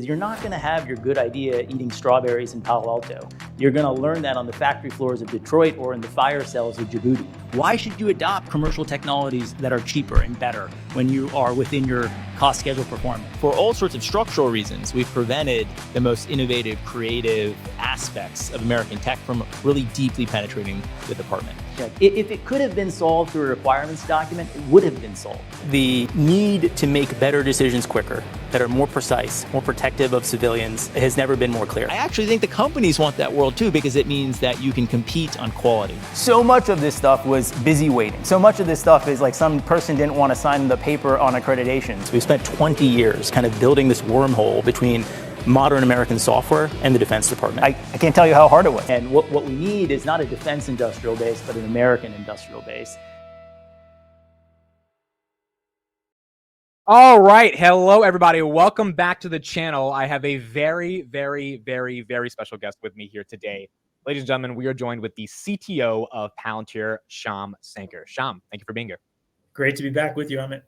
You're not going to have your good idea eating strawberries in Palo Alto. You're going to learn that on the factory floors of Detroit or in the fire cells of Djibouti. Why should you adopt commercial technologies that are cheaper and better when you are within your cost schedule performance? For all sorts of structural reasons, we've prevented the most innovative, creative aspects of American tech from really deeply penetrating the department. If it could have been solved through a requirements document, it would have been solved. The need to make better decisions quicker, that are more precise, more protective of civilians, has never been more clear. I actually think the companies want that world too, because it means that you can compete on quality. So much of this stuff was busy waiting. So much of this stuff is like some person didn't want to sign the paper on accreditations. We've spent 20 years kind of building this wormhole between modern American software and the Defense Department. I can't tell you how hard it was. And what we need is not a defense industrial base, but an American industrial base. All right. Hello, everybody. Welcome back to the channel. I have a very, very, very, very special guest with me here today. Ladies and gentlemen, we are joined with the CTO of Palantir, Shyam Sankar. Shyam, thank you for being here. Great to be back with you, Amit.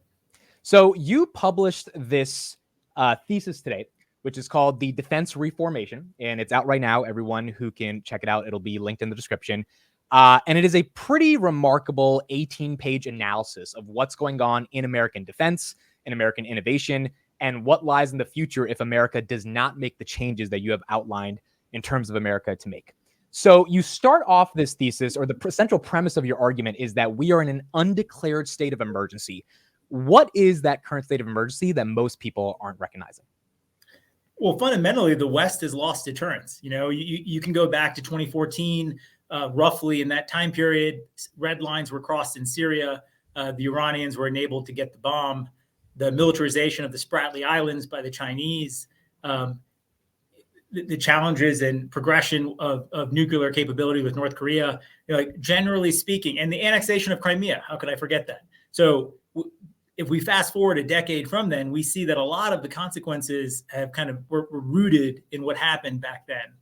So you published this thesis today, which is called The Defense Reformation, and it's out right now. Everyone who can check it out, it'll be linked in the description. And it is a pretty remarkable 18-page analysis of what's going on in American defense, in American innovation, and what lies in the future if America does not make the changes that you have outlined in terms of America to make. So you start off this thesis, or the central premise of your argument is that we are in an undeclared state of emergency. What is that current state of emergency that most people aren't recognizing? Well, fundamentally, the West has lost deterrence. You know, you can go back to 2014, roughly in that time period, red lines were crossed in Syria. The Iranians were enabled to get the bomb. The militarization of the Spratly Islands by the Chinese, the challenges and progression of nuclear capability with North Korea, like generally speaking, and the annexation of Crimea. How could I forget that? So if we fast forward a decade from then, we see that a lot of the consequences have kind of were rooted in what happened back then.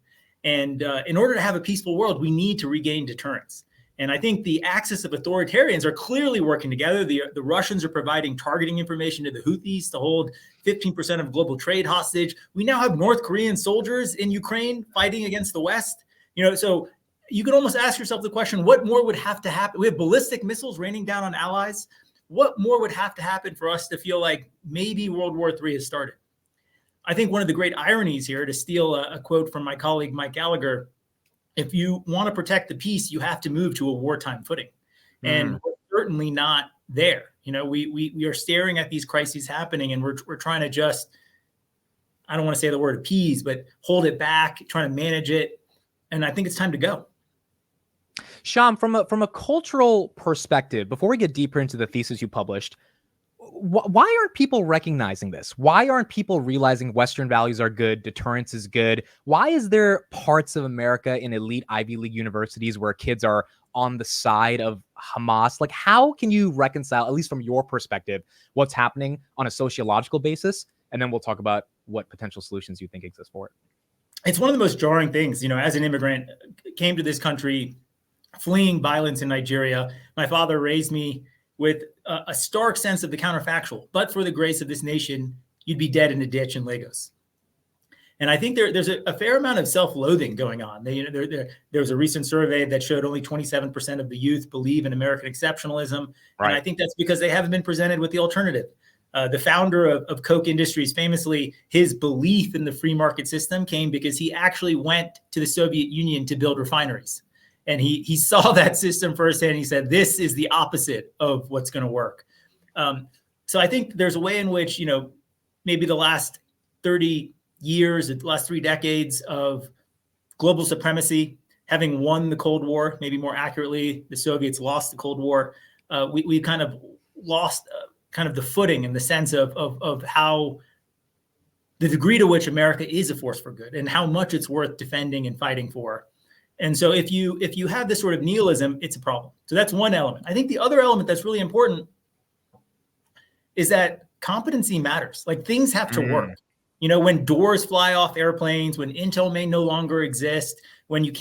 And in order to have a peaceful world, we need to regain deterrence. And I think the axis of authoritarians are clearly working together. The Russians are providing targeting information to the Houthis to hold 15% of global trade hostage. We now have North Korean soldiers in Ukraine fighting against the West. You know, so you could almost ask yourself the question, what more would have to happen? We have ballistic missiles raining down on allies. What more would have to happen for us to feel like maybe World War III has started? I think one of the great ironies here, to steal a quote from my colleague Mike Gallagher, if you want to protect the peace, you have to move to a wartime footing. And we're certainly not there. You know, we are staring at these crises happening, and we're trying to just, I don't want to say the word appease, but hold it back, trying to manage it. And I think it's time to go. Shyam, from a cultural perspective, before we get deeper into the thesis you published, why aren't people recognizing this? Why aren't people realizing Western values are good, deterrence is good? Why is there parts of America in elite Ivy League universities where kids are on the side of Hamas? Like, how can you reconcile, at least from your perspective, what's happening on a sociological basis? And then we'll talk about what potential solutions you think exist for it. It's one of the most jarring things, you know, as an immigrant, came to this country fleeing violence in Nigeria. My father raised me with a stark sense of the counterfactual. But for the grace of this nation, you'd be dead in a ditch in Lagos. And I think there's a fair amount of self-loathing going on. There was a recent survey that showed only 27% of the youth believe in American exceptionalism. Right. And I think that's because they haven't been presented with the alternative. The founder of Koch Industries, famously, his belief in the free market system came because he actually went to the Soviet Union to build refineries. And he saw that system firsthand. He said, this is the opposite of what's going to work. So I think there's a way in which, you know, maybe the last 30 years, the last 3 decades of global supremacy, having won the Cold War, maybe more accurately, the Soviets lost the Cold War. We kind of lost kind of the footing in the sense of how the degree to which America is a force for good and how much it's worth defending and fighting for. And so if you have this sort of nihilism, it's a problem. So that's one element. I think the other element that's really important is that competency matters. Like, things have to work. You know, when doors fly off airplanes, when Intel may no longer exist, when you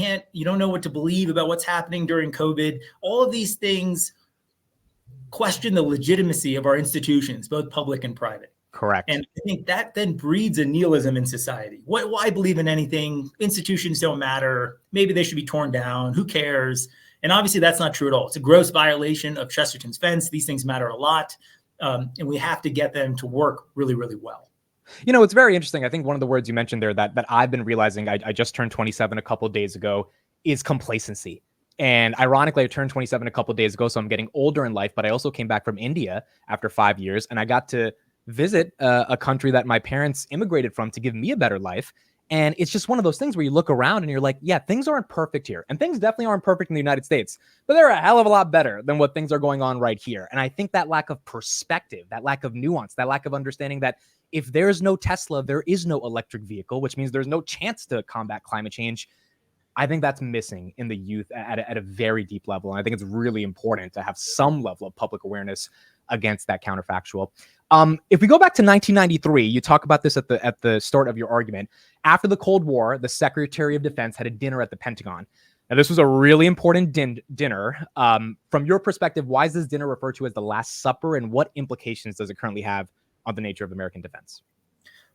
don't know what to believe about what's happening during COVID, all of these things question the legitimacy of our institutions, both public and private. Correct. And I think that then breeds a nihilism in society. Why believe in anything? Institutions don't matter. Maybe they should be torn down. Who cares? And obviously that's not true at all. It's a gross violation of Chesterton's fence. These things matter a lot. And we have to get them to work really, really well. You know, it's very interesting. I think one of the words you mentioned there that I've been realizing, I just turned 27 a couple of days ago, is complacency. And ironically, I turned 27 a couple of days ago, so I'm getting older in life, but I also came back from India after 5 years, and I got to visit a country that my parents immigrated from to give me a better life. And it's just one of those things where you look around and you're like, yeah, things aren't perfect here. And things definitely aren't perfect in the United States, but they're a hell of a lot better than what things are going on right here. And I think that lack of perspective, that lack of nuance, that lack of understanding that if there's no Tesla, there is no electric vehicle, which means there's no chance to combat climate change. I think that's missing in the youth at a very deep level. And I think it's really important to have some level of public awareness against that counterfactual. If we go back to 1993, you talk about this at the start of your argument. After the Cold War, the Secretary of Defense had a dinner at the Pentagon. Now, this was a really important dinner. From your perspective, why is this dinner referred to as the Last Supper, and what implications does it currently have on the nature of American defense?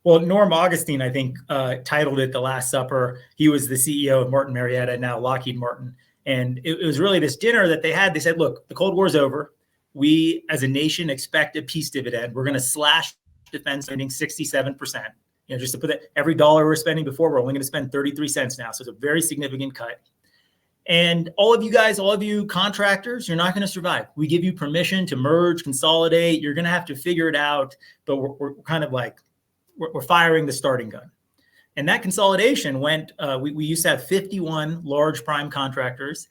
Well, Norm Augustine, I think, titled it The Last Supper. He was the CEO of Martin Marietta, now Lockheed Martin. And it was really this dinner that they had. They said, look, the Cold War's over. We, as a nation, expect a peace dividend. We're going to slash defense spending 67%. You know, just to put that, every dollar we're spending before, we're only going to spend 33 cents now. So it's a very significant cut. And all of you guys, all of you contractors, you're not going to survive. We give you permission to merge, consolidate. You're going to have to figure it out. But we're kind of like, we're firing the starting gun. And that consolidation went, we used to have 51 large prime contractors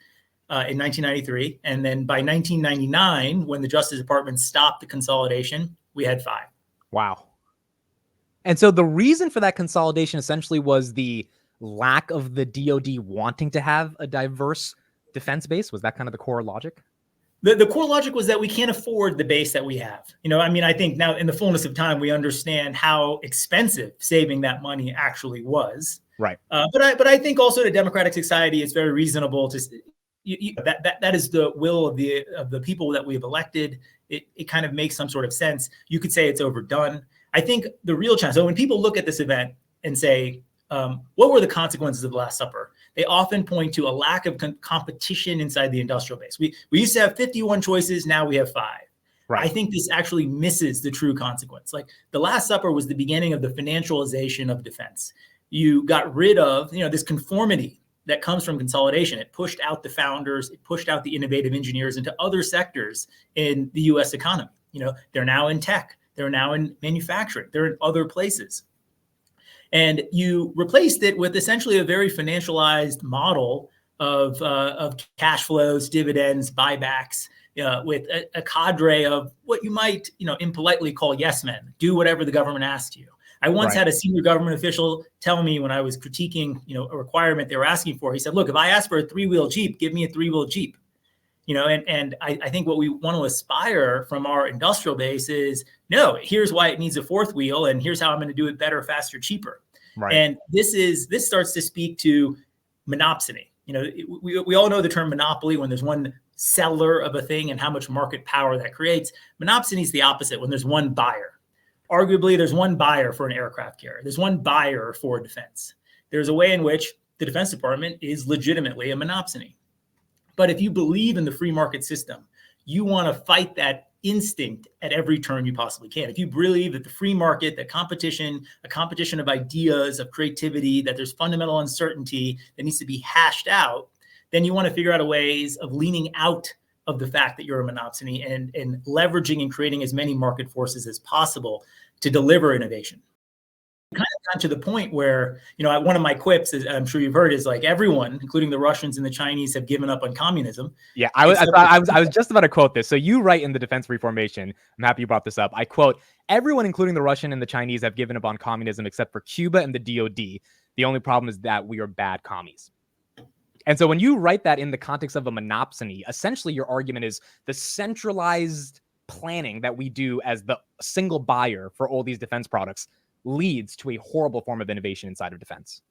in 1993. And then by 1999, when the Justice Department stopped the consolidation, we had 5. Wow. And so the reason for that consolidation essentially was the lack of the DoD wanting to have a diverse defense base. Was that kind of the core logic? The core logic was that we can't afford the base that we have. You know, I mean, I think now in the fullness of time, we understand how expensive saving that money actually was. Right. But I think also to democratic society, it's very reasonable to that is the will of the people that we have elected. It kind of makes some sort of sense. You could say it's overdone. I think the real challenge. So when people look at this event and say, what were the consequences of the Last Supper? They often point to a lack of competition inside the industrial base. We used to have 51 choices. Now we have 5. Right. I think this actually misses the true consequence. Like the Last Supper was the beginning of the financialization of defense. You got rid of, this conformity that comes from consolidation. It pushed out the founders. It pushed out the innovative engineers into other sectors in the U.S. economy. They're now in tech. They're now in manufacturing. They're in other places. And you replaced it with essentially a very financialized model of cash flows, dividends, buybacks, with a cadre of what you might, impolitely call yes men. Do whatever the government asks you. I once had a senior government official tell me when I was critiquing, a requirement they were asking for. He said, "Look, if I ask for a 3-wheel Jeep, give me a 3-wheel Jeep." And I think what we want to aspire from our industrial base is, no, here's why it needs a 4th wheel, and here's how I'm going to do it better, faster, cheaper. Right. And this starts to speak to monopsony. We all know the term monopoly when there's one seller of a thing and how much market power that creates. Monopsony is the opposite when there's one buyer. Arguably, there's one buyer for an aircraft carrier. There's one buyer for defense. There's a way in which the Defense Department is legitimately a monopsony. But if you believe in the free market system, you want to fight that instinct at every turn you possibly can. If you believe that the free market, that competition, a competition of ideas, of creativity, that there's fundamental uncertainty that needs to be hashed out, then you want to figure out ways of leaning out of the fact that you're a monopsony and leveraging and creating as many market forces as possible to deliver innovation. Kind of gotten to the point where, one of my quips, is, I'm sure you've heard, is like everyone, including the Russians and the Chinese, have given up on communism. Yeah, I was just about to quote this. So you write in the Defense Reformation, I'm happy you brought this up. I quote, "Everyone, including the Russian and the Chinese, have given up on communism except for Cuba and the DoD. The only problem is that we are bad commies." And so when you write that in the context of a monopsony, essentially your argument is the centralized planning that we do as the single buyer for all these defense products leads to a horrible form of innovation inside of defense.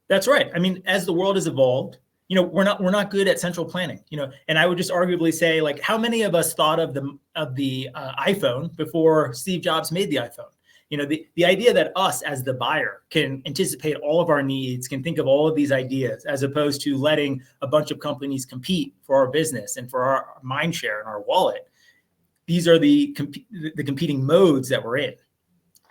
That's right. I mean, as the world has evolved, we're not good at central planning, and I would just arguably say, like, how many of us thought of the iPhone before Steve Jobs made the iPhone? The idea that us as the buyer can anticipate all of our needs, can think of all of these ideas, as opposed to letting a bunch of companies compete for our business and for our mind share and our wallet. These are the competing modes that we're in.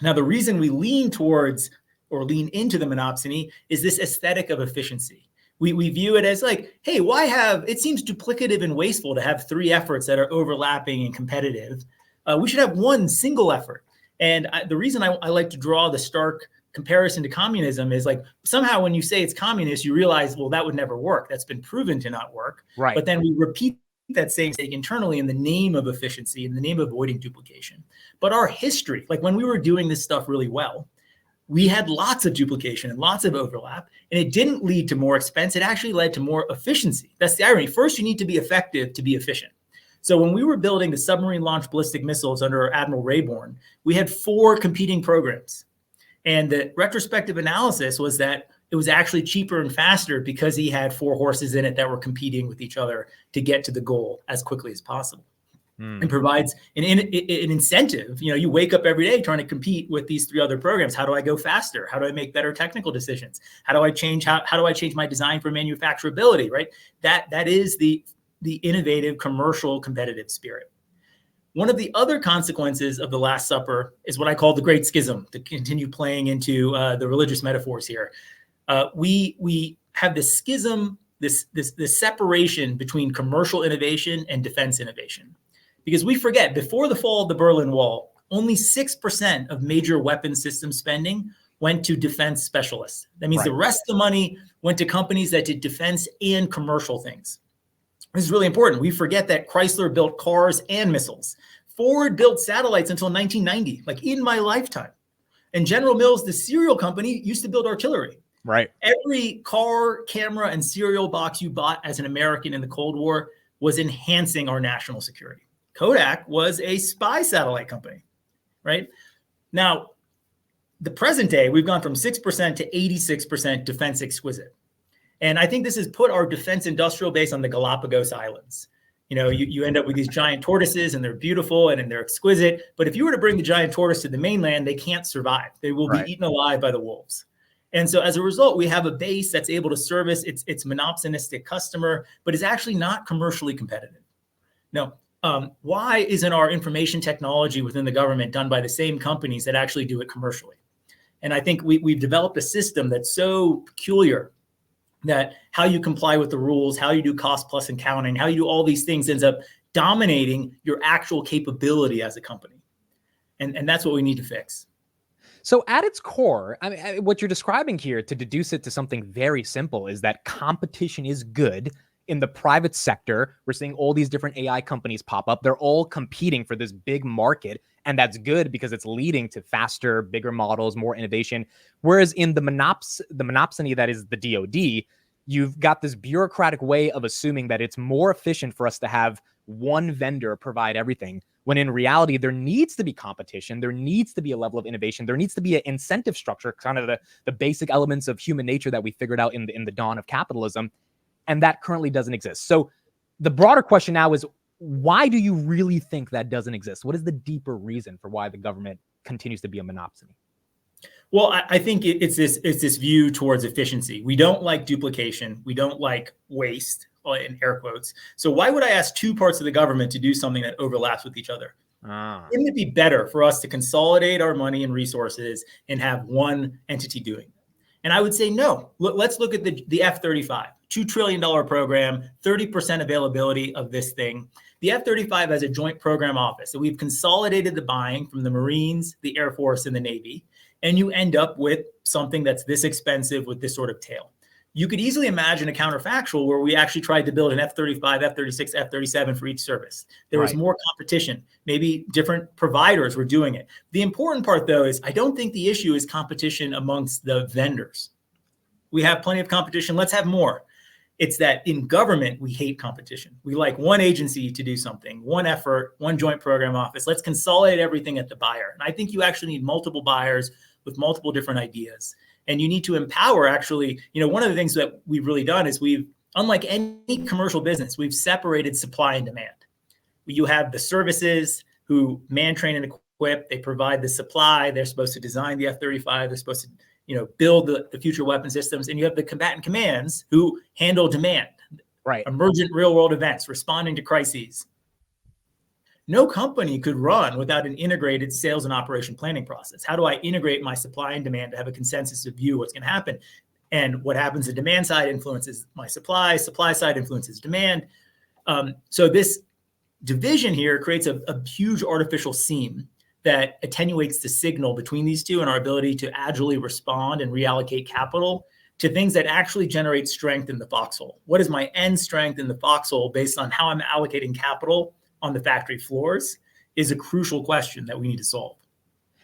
Now, the reason we lean towards or lean into the monopsony is this aesthetic of efficiency. We view it as like, hey, it seems duplicative and wasteful to have three efforts that are overlapping and competitive. We should have one single effort. And the reason I like to draw the stark comparison to communism is, like, somehow when you say it's communist, you realize, well, that would never work. That's been proven to not work. Right. But then we repeat that same mistake internally in the name of efficiency, in the name of avoiding duplication. But our history, like when we were doing this stuff really well, we had lots of duplication and lots of overlap, and it didn't lead to more expense. It actually led to more efficiency. That's the irony. First, you need to be effective to be efficient. So when we were building the submarine-launched ballistic missiles under Admiral Rayborn, we had 4 competing programs. And the retrospective analysis was that it was actually cheaper and faster because he had 4 horses in it that were competing with each other to get to the goal as quickly as possible. And provides an incentive. You wake up every day trying to compete with these 3 other programs. How do I go faster? How do I make better technical decisions? How do I change my design for manufacturability? Right. That is the innovative, commercial, competitive spirit. One of the other consequences of the Last Supper is what I call the Great Schism. To continue playing into the religious metaphors here, we have this schism, this separation between commercial innovation and defense innovation. Because we forget, before the fall of the Berlin Wall, only 6% of major weapon system spending went to defense specialists. That means the rest of the money went to companies that did defense and commercial things. This is really important. We forget that Chrysler built cars and missiles. Ford built satellites until 1990, like in my lifetime. And General Mills, the cereal company, used to build artillery. Right. Every car, camera, and cereal box you bought as an American in the Cold War was enhancing our national security. Kodak was a spy satellite company, right? Now, the present day, we've gone from 6% to 86% defense exquisite. And I think this has put our defense industrial base on the Galapagos Islands. You end up with these giant tortoises, and they're beautiful and they're exquisite. But if you were to bring the giant tortoise to the mainland, they can't survive. They will be eaten alive by the wolves. And so as a result, we have a base that's able to service its monopsonistic customer, but is actually not commercially competitive. No. Why isn't our information technology within the government done by the same companies that actually do it commercially? And I think we've developed a system that's so peculiar that how you comply with the rules, how you do cost plus accounting, how you do all these things ends up dominating your actual capability as a company. And that's what we need to fix. So at its core, I mean, what you're describing here, to deduce it to something very simple, is that competition is good. In the private sector, we're seeing all these different AI companies pop up. They're all competing for this big market, and that's good because it's leading to faster, bigger models, more innovation. Whereas in the monopsony that is the DoD, you've got this bureaucratic way of assuming that it's more efficient for us to have one vendor provide everything, when in reality, there needs to be competition. There needs to be a level of innovation. There needs to be an incentive structure, kind of the basic elements of human nature that we figured out in the dawn of capitalism. And that currently doesn't exist. So the broader question now is, why do you really think that doesn't exist? What is the deeper reason for why the government continues to be a monopsony? Well, I think it's this view towards efficiency. We don't like duplication. We don't like waste, in air quotes. So why would I ask 2 parts of the government to do something that overlaps with each other? Wouldn't it be better for us to consolidate our money and resources and have one entity doing it? And I would say no. Let's look at the F-35, $2 trillion program, 30% availability of this thing. The F-35 has a joint program office. So we've consolidated the buying from the Marines, the Air Force, and the Navy. And you end up with something that's this expensive with this sort of tail. You could easily imagine a counterfactual where we actually tried to build an F-35, F-36, F-37 for each service. There was more competition. Maybe different providers were doing it. The important part, though, is I don't think the issue is competition amongst the vendors. We have plenty of competition. Let's have more. It's that in government, we hate competition. We like one agency to do something, one effort, one joint program office. Let's consolidate everything at the buyer. And I think you actually need multiple buyers with multiple different ideas. And you need to empower, actually, one of the things that we've really done is we've Unlike any commercial business, we've separated supply and demand. You have the services who man, train, and equip. They provide the supply. They're supposed to design the F-35. They're supposed to, build the future weapon systems. And you have the combatant commands who handle demand, right? Emergent real-world events, responding to crises. No company could run without an integrated sales and operation planning process. How do I integrate my supply and demand to have a consensus of view what's going to happen? And what happens, the demand side influences my supply side influences demand. So this division here creates a huge artificial seam that attenuates the signal between these two and our ability to agilely respond and reallocate capital to things that actually generate strength in the foxhole. What is my end strength in the foxhole based on how I'm allocating capital on the factory floors is a crucial question that we need to solve.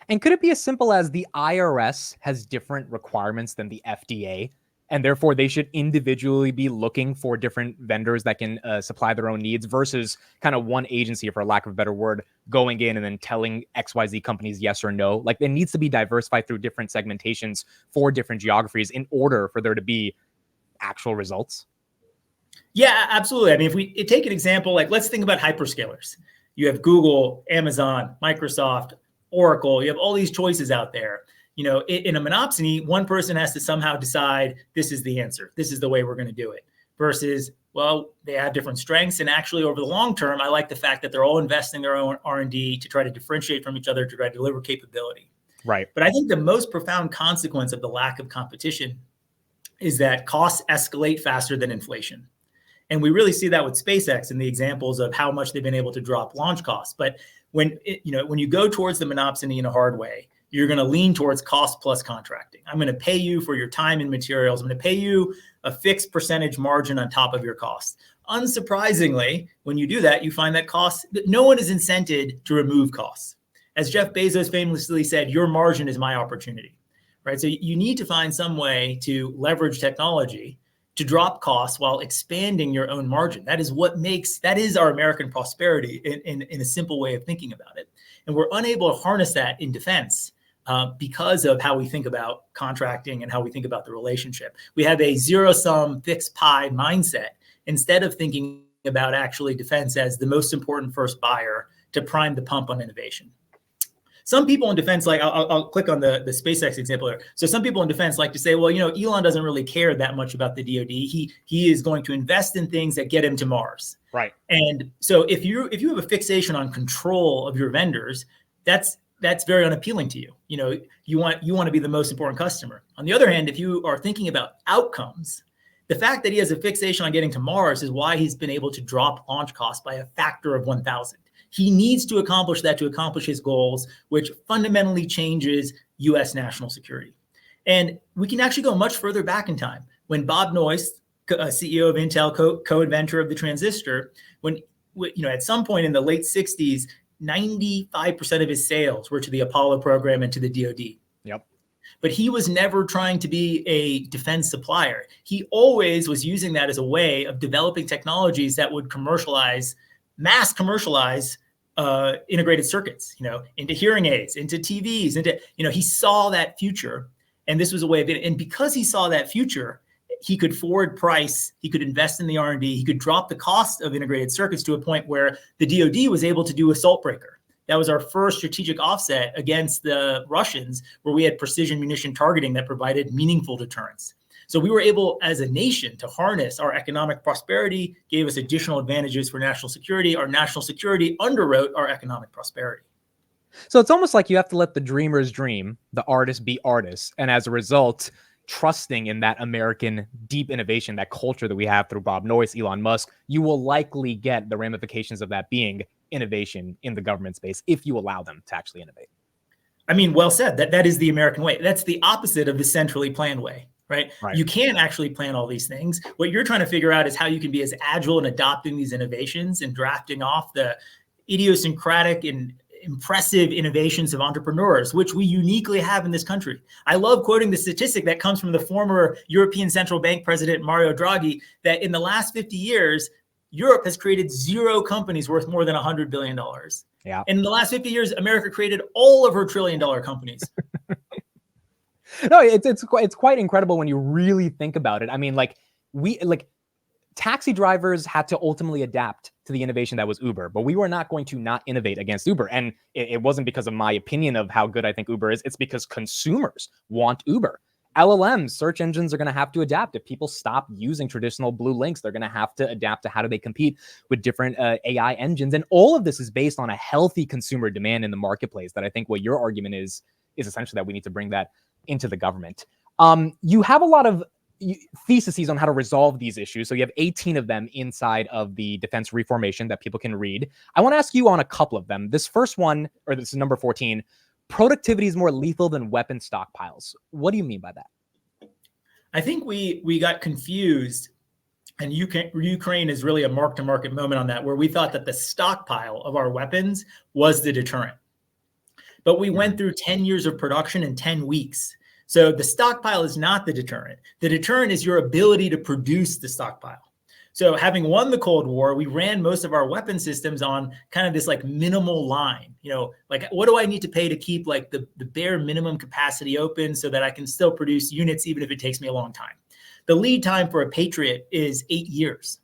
And could it be as simple as the IRS has different requirements than the FDA, and therefore they should individually be looking for different vendors that can supply their own needs versus kind of one agency, for lack of a better word, going in and then telling XYZ companies yes or no? Like, it needs to be diversified through different segmentations for different geographies in order for there to be actual results. Yeah, absolutely. I mean, if we take an example, like let's think about hyperscalers. You have Google, Amazon, Microsoft, Oracle. You have all these choices out there. In a monopsony, one person has to somehow decide this is the answer. This is the way we're going to do it. Versus, well, they have different strengths. And actually, over the long term, I like the fact that they're all investing their own R&D to try to differentiate from each other, to try to deliver capability. Right. But I think the most profound consequence of the lack of competition is that costs escalate faster than inflation. And we really see that with SpaceX and the examples of how much they've been able to drop launch costs. But when you go towards the monopsony in a hard way, you're going to lean towards cost plus contracting. I'm going to pay you for your time and materials. I'm going to pay you a fixed percentage margin on top of your costs. Unsurprisingly, when you do that, you find that no one is incented to remove costs. As Jeff Bezos famously said, your margin is my opportunity, right? So you need to find some way to leverage technology to drop costs while expanding your own margin. That is our American prosperity in a simple way of thinking about it. And we're unable to harness that in defense because of how we think about contracting and how we think about the relationship. We have a zero-sum fixed pie mindset instead of thinking about actually defense as the most important first buyer to prime the pump on innovation. Some people in defense, like I'll click on the SpaceX example here. So some people in defense like to say, well, Elon doesn't really care that much about the DoD. He is going to invest in things that get him to Mars. Right. And so if you have a fixation on control of your vendors, that's very unappealing to you. You want to be the most important customer. On the other hand, if you are thinking about outcomes, the fact that he has a fixation on getting to Mars is why he's been able to drop launch costs by a factor of 1,000. He needs to accomplish that to accomplish his goals, which fundamentally changes U.S. national security. And we can actually go much further back in time. When Bob Noyce, CEO of Intel, co-inventor of the transistor, at some point in the late 60s, 95% of his sales were to the Apollo program and to the DoD. Yep. But he was never trying to be a defense supplier. He always was using that as a way of developing technologies that would mass commercialize integrated circuits, into hearing aids, into TVs, he saw that future. And this was a way of it. And because he saw that future, he could forward price, he could invest in the R&D, he could drop the cost of integrated circuits to a point where the DoD was able to do assault breaker. That was our first strategic offset against the Russians, where we had precision munition targeting that provided meaningful deterrence. So we were able, as a nation, to harness our economic prosperity, gave us additional advantages for national security. Our national security underwrote our economic prosperity. So it's almost like you have to let the dreamers dream, the artists be artists. And as a result, trusting in that American deep innovation, that culture that we have through Bob Noyce, Elon Musk, you will likely get the ramifications of that being innovation in the government space if you allow them to actually innovate. I mean, well said. That is the American way. That's the opposite of the centrally planned way. Right? You can't actually plan all these things. What you're trying to figure out is how you can be as agile in adopting these innovations and drafting off the idiosyncratic and impressive innovations of entrepreneurs, which we uniquely have in this country. I love quoting the statistic that comes from the former European Central Bank president, Mario Draghi, that in the last 50 years, Europe has created 0 companies worth more than $100 billion. Yeah. And in the last 50 years, America created all of her $1 trillion companies. No, it's quite incredible when you really think about it. I mean, taxi drivers had to ultimately adapt to the innovation that was Uber, but we were not going to not innovate against Uber. And it wasn't because of my opinion of how good I think Uber is. It's because consumers want Uber. LLMs, search engines, are going to have to adapt. If people stop using traditional blue links, they're going to have to adapt to how do they compete with different AI engines. And all of this is based on a healthy consumer demand in the marketplace. That I think what your argument is essentially that we need to bring that into the government. You have a lot of theses on how to resolve these issues. So you have 18 of them inside of the defense reformation that people can read. I want to ask you on a couple of them. This first one, or this is number 14, productivity is more lethal than weapon stockpiles. What do you mean by that? I think we got confused, and Ukraine is really a mark-to-market moment on that, where we thought that the stockpile of our weapons was the deterrent. But we went through 10 years of production in 10 weeks. So the stockpile is not the deterrent. The deterrent is your ability to produce the stockpile. So having won the Cold War, we ran most of our weapon systems on kind of this like minimal line, like what do I need to pay to keep like the bare minimum capacity open so that I can still produce units, even if it takes me a long time. The lead time for a Patriot is 8 years.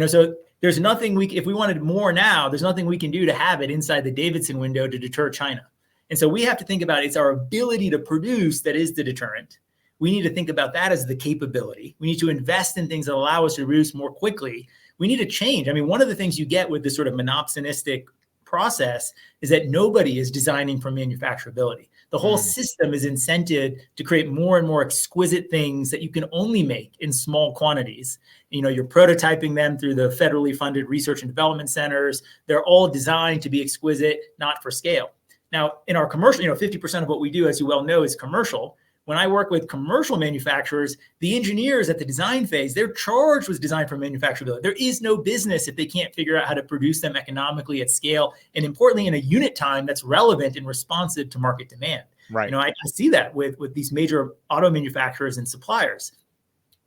So there's nothing if we wanted more now, there's nothing we can do to have it inside the Davidson window to deter China. And so we have to think about it's our ability to produce that is the deterrent. We need to think about that as the capability. We need to invest in things that allow us to produce more quickly. We need to change. I mean, one of the things you get with this sort of monopsonistic process is that nobody is designing for manufacturability. The whole system is incented to create more and more exquisite things that you can only make in small quantities. You're prototyping them through the federally funded research and development centers. They're all designed to be exquisite, not for scale. Now, in our commercial, 50% of what we do, as you well know, is commercial. When I work with commercial manufacturers, the engineers at the design phase, they're charged with design for manufacturability. There is no business if they can't figure out how to produce them economically at scale, and importantly, in a unit time that's relevant and responsive to market demand. Right. I see that with these major auto manufacturers and suppliers.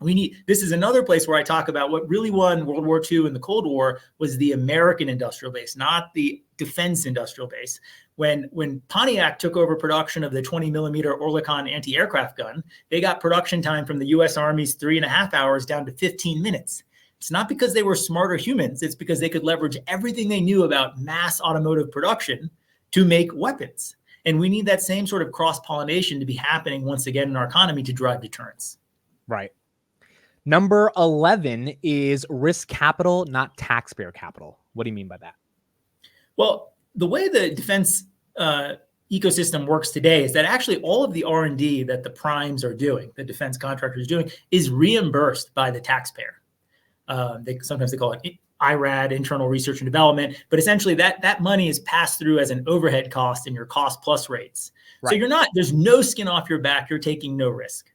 This is another place where I talk about what really won World War II and the Cold War was the American industrial base, not the defense industrial base. When Pontiac took over production of the 20 millimeter Oerlikon anti-aircraft gun, they got production time from the US Army's 3.5 hours down to 15 minutes. It's not because they were smarter humans. It's because they could leverage everything they knew about mass automotive production to make weapons. And we need that same sort of cross-pollination to be happening once again in our economy to drive deterrence. Right. Number 11 is risk capital, not taxpayer capital. What do you mean by that? Well, the way the defense ecosystem works today is that actually all of the R&D that the primes are doing, the defense contractors doing, is reimbursed by the taxpayer. Sometimes they call it IRAD, internal research and development, but essentially that money is passed through as an overhead cost in your cost plus rates. Right. So there's no skin off your back. You're taking no risk.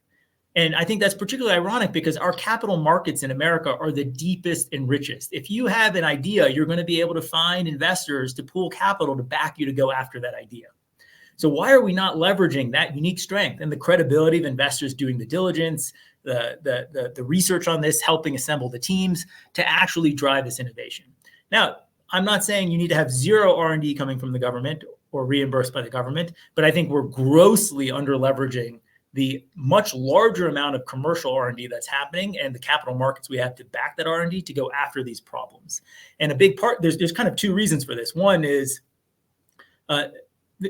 And I think that's particularly ironic because our capital markets in America are the deepest and richest. If you have an idea, you're going to be able to find investors to pool capital to back you to go after that idea. So why are we not leveraging that unique strength and the credibility of investors doing the diligence, the research on this, helping assemble the teams to actually drive this innovation? Now, I'm not saying you need to have zero R&D coming from the government or reimbursed by the government, but I think we're grossly under leveraging the much larger amount of commercial R&D that's happening and the capital markets we have to back that R&D to go after these problems. And a big part, there's kind of two reasons for this. One is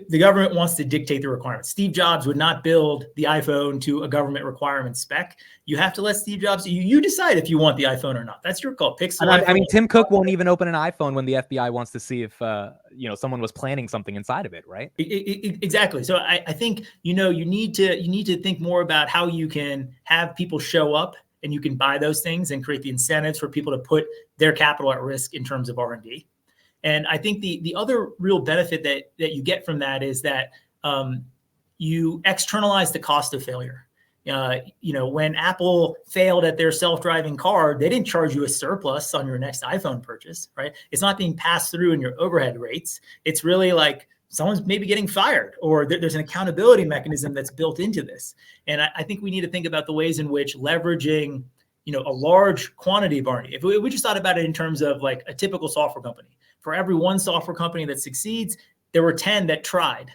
the government wants to dictate the requirements. Steve Jobs would not build the iPhone to a government requirement spec. You have to let Steve Jobs, you decide if you want the iPhone or not. That's your call. I mean, Tim Cook won't even open an iPhone when the FBI wants to see if someone was planning something inside of it, right? Exactly. So I think you need to think more about how you can have people show up and you can buy those things and create the incentives for people to put their capital at risk in terms of R&D. And I think the other real benefit that you get from that is that you externalize the cost of failure. When Apple failed at their self-driving car, they didn't charge you a surplus on your next iPhone purchase, right? It's not being passed through in your overhead rates. It's really like someone's maybe getting fired or there's an accountability mechanism that's built into this. And I think we need to think about the ways in which leveraging a large quantity of R&D. If we just thought about it in terms of like a typical software company, for every one software company that succeeds, there were 10 that tried.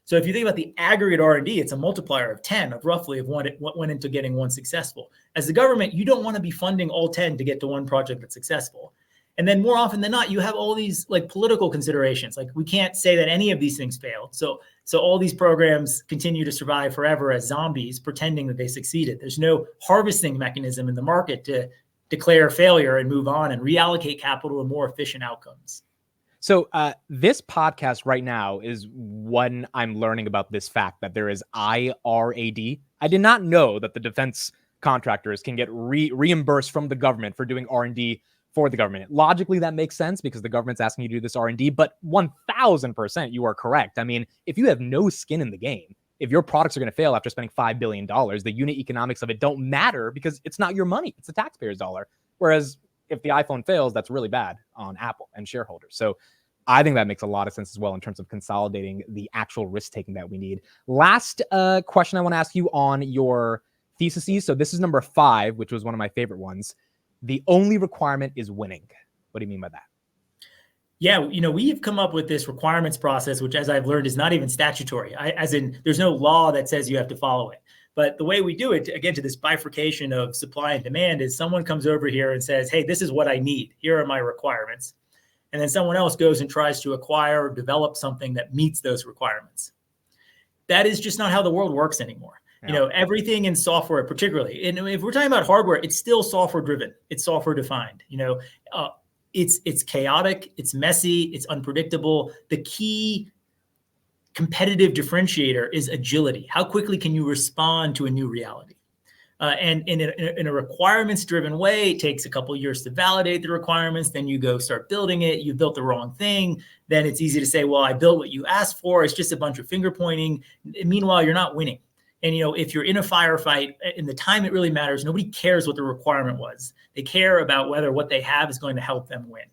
So if you think about the aggregate R&D, it's a multiplier of 10 of roughly of what went into getting one successful. As the government, you don't want to be funding all 10 to get to one project that's successful. And then more often than not, you have all these like political considerations. Like we can't say that any of these things failed. So all these programs continue to survive forever as zombies, pretending that they succeeded. There's no harvesting mechanism in the market to declare failure and move on and reallocate capital to more efficient outcomes. So this podcast right now is when I'm learning about this fact that there is IRAD. I did not know that the defense contractors can get reimbursed from the government for doing R&D for the government. Logically, that makes sense because the government's asking you to do this R&D, but 1000% you are correct. I mean, if you have no skin in the game, if your products are going to fail after spending $5 billion, the unit economics of it don't matter because it's not your money. It's the taxpayer's dollar. Whereas if the iPhone fails, that's really bad on Apple and shareholders. So I think that makes a lot of sense as well in terms of consolidating the actual risk-taking that we need. Last question I want to ask you on your theses. So this is number 5, which was one of my favorite ones. The only requirement is winning. What do you mean by that? Yeah, we've come up with this requirements process, which, as I've learned, is not even statutory. As in, there's no law that says you have to follow it. But the way we do it, again, to this bifurcation of supply and demand, is someone comes over here and says, hey, this is what I need. Here are my requirements. And then someone else goes and tries to acquire or develop something that meets those requirements. That is just not how the world works anymore. Yeah. Everything in software, particularly, and if we're talking about hardware, it's still software driven. It's software defined. It's chaotic. It's messy. It's unpredictable. The key competitive differentiator is agility. How quickly can you respond to a new reality? And in a requirements-driven way, it takes a couple of years to validate the requirements. Then you go start building it. You built the wrong thing. Then it's easy to say, well, I built what you asked for. It's just a bunch of finger pointing. Meanwhile, you're not winning. And, if you're in a firefight, in the time it really matters, nobody cares what the requirement was. They care about whether what they have is going to help them win.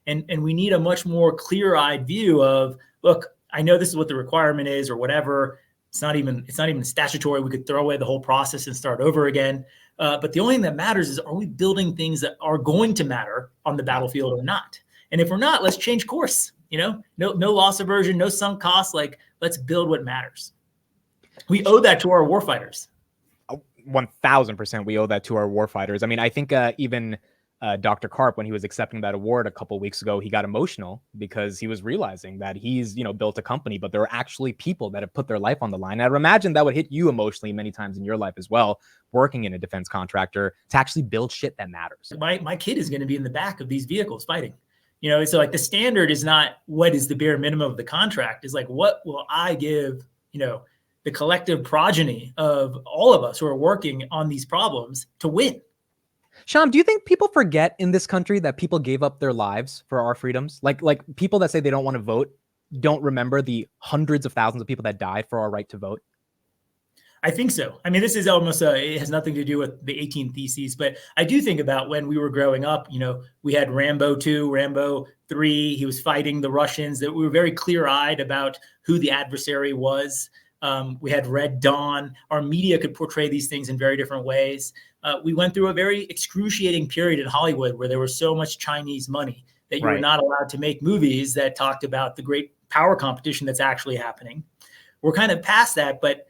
And we need a much more clear-eyed view of, look, I know this is what the requirement is or whatever. It's not even statutory. We could throw away the whole process and start over again. But the only thing that matters is, are we building things that are going to matter on the battlefield or not? And if we're not, let's change course. No loss aversion, no sunk costs. Like, let's build what matters. We owe that to our warfighters. 1000% we owe that to our warfighters. I mean, I think even Dr. Karp, when he was accepting that award a couple of weeks ago, he got emotional because he was realizing that he's, built a company, but there are actually people that have put their life on the line. And I imagine that would hit you emotionally many times in your life as well, working in a defense contractor, to actually build shit that matters. My kid is going to be in the back of these vehicles fighting. So like the standard is not what is the bare minimum of the contract. Is like, what will I give, the collective progeny of all of us who are working on these problems to win. Shyam, do you think people forget in this country that people gave up their lives for our freedoms? Like people that say they don't want to vote don't remember the hundreds of thousands of people that died for our right to vote? I think so. I mean, this is almost it has nothing to do with the 18 Theses, but I do think about when we were growing up, we had Rambo 2, Rambo 3, he was fighting the Russians, that we were very clear-eyed about who the adversary was. We had Red Dawn. Our media could portray these things in very different ways. We went through a very excruciating period in Hollywood where there was so much Chinese money that you were not allowed to make movies that talked about the great power competition that's actually happening. We're kind of past that, but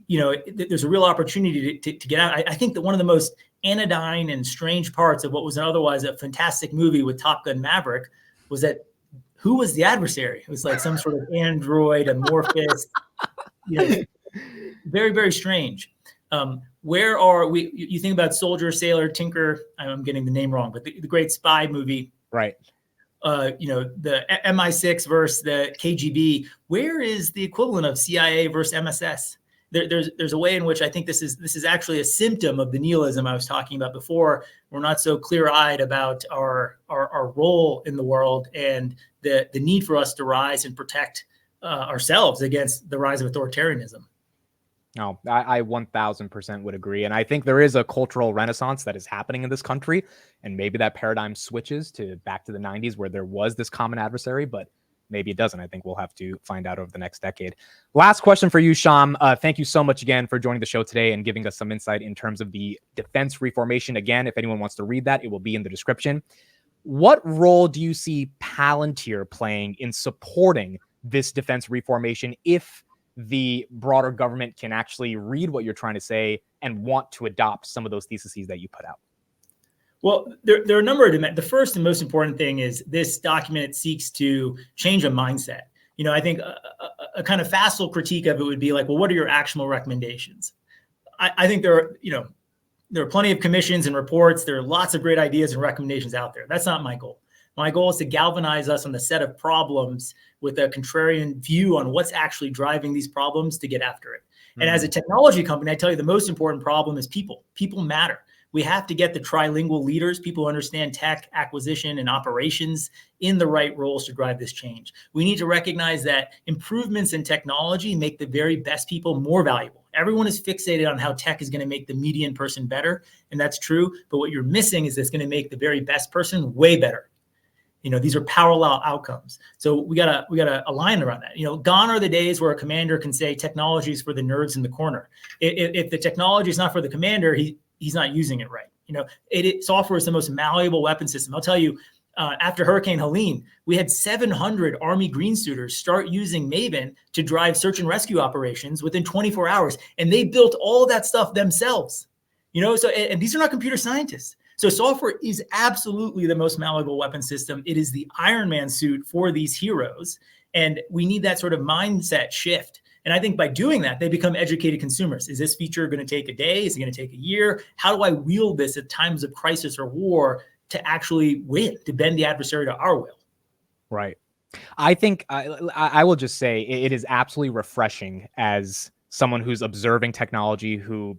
there's a real opportunity to get out. I think that one of the most anodyne and strange parts of what was otherwise a fantastic movie with Top Gun Maverick was that who was the adversary? It was like some sort of android, amorphous, very, very strange. Where are we? You think about Soldier, Sailor, Tinker. I'm getting the name wrong, but the great spy movie. Right. The MI6 versus the KGB. Where is the equivalent of CIA versus MSS? There's a way in which I think this is actually a symptom of the nihilism I was talking about before. We're not so clear-eyed about our role in the world and the need for us to rise and protect ourselves against the rise of authoritarianism. No, I 1000% would agree. And I think there is a cultural renaissance that is happening in this country. And maybe that paradigm switches back to the 90s where there was this common adversary, but maybe it doesn't. I think we'll have to find out over the next decade. Last question for you, Shyam. Thank you so much again for joining the show today and giving us some insight in terms of the defense reformation. Again, if anyone wants to read that, it will be in the description. What role do you see Palantir playing in supporting this defense reformation if the broader government can actually read what you're trying to say and want to adopt some of those theses that you put out? Well, there are a number of dimensions. The first and most important thing is this document seeks to change a mindset. I think a kind of facile critique of it would be like, well, what are your actionable recommendations? I think there are plenty of commissions and reports. There are lots of great ideas and recommendations out there. That's not my goal. My goal is to galvanize us on the set of problems with a contrarian view on what's actually driving these problems to get after it. And as a technology company, I tell you the most important problem is people. People matter. We have to get the trilingual leaders, people who understand tech, acquisition, and operations in the right roles to drive this change. We need to recognize that improvements in technology make the very best people more valuable. Everyone is fixated on how tech is going to make the median person better, and that's true. But what you're missing is it's going to make the very best person way better. These are parallel outcomes. So we gotta align around that. Gone are the days where a commander can say technology is for the nerds in the corner. If the technology is not for the commander, he's not using it right. Software is the most malleable weapon system. I'll tell you, after Hurricane Helene, we had 700 Army green suiters start using Maven to drive search and rescue operations within 24 hours. And they built all that stuff themselves, and these are not computer scientists. So software is absolutely the most malleable weapon system. It is the Iron Man suit for these heroes. And we need that sort of mindset shift. And I think by doing that, they become educated consumers. Is this feature going to take a day? Is it going to take a year? How do I wield this at times of crisis or war to actually win, to bend the adversary to our will? Right. I think I will just say it is absolutely refreshing as someone who's observing technology, who,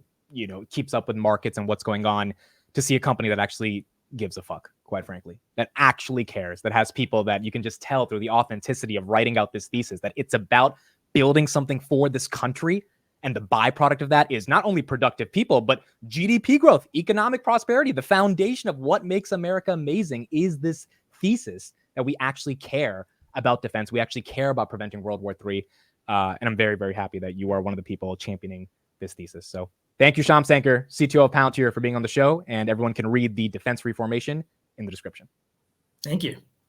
keeps up with markets and what's going on, to see a company that actually gives a fuck, quite frankly, that actually cares, that has people that you can just tell through the authenticity of writing out this thesis that it's about building something for this country. And the byproduct of that is not only productive people, but GDP growth, economic prosperity. The foundation of what makes America amazing is this thesis that we actually care about defense. We actually care about preventing World War III. And I'm very, very happy that you are one of the people championing this thesis. So thank you, Shyam Sankar, CTO of Palantir, for being on the show. And everyone can read the Defense Reformation in the description. Thank you.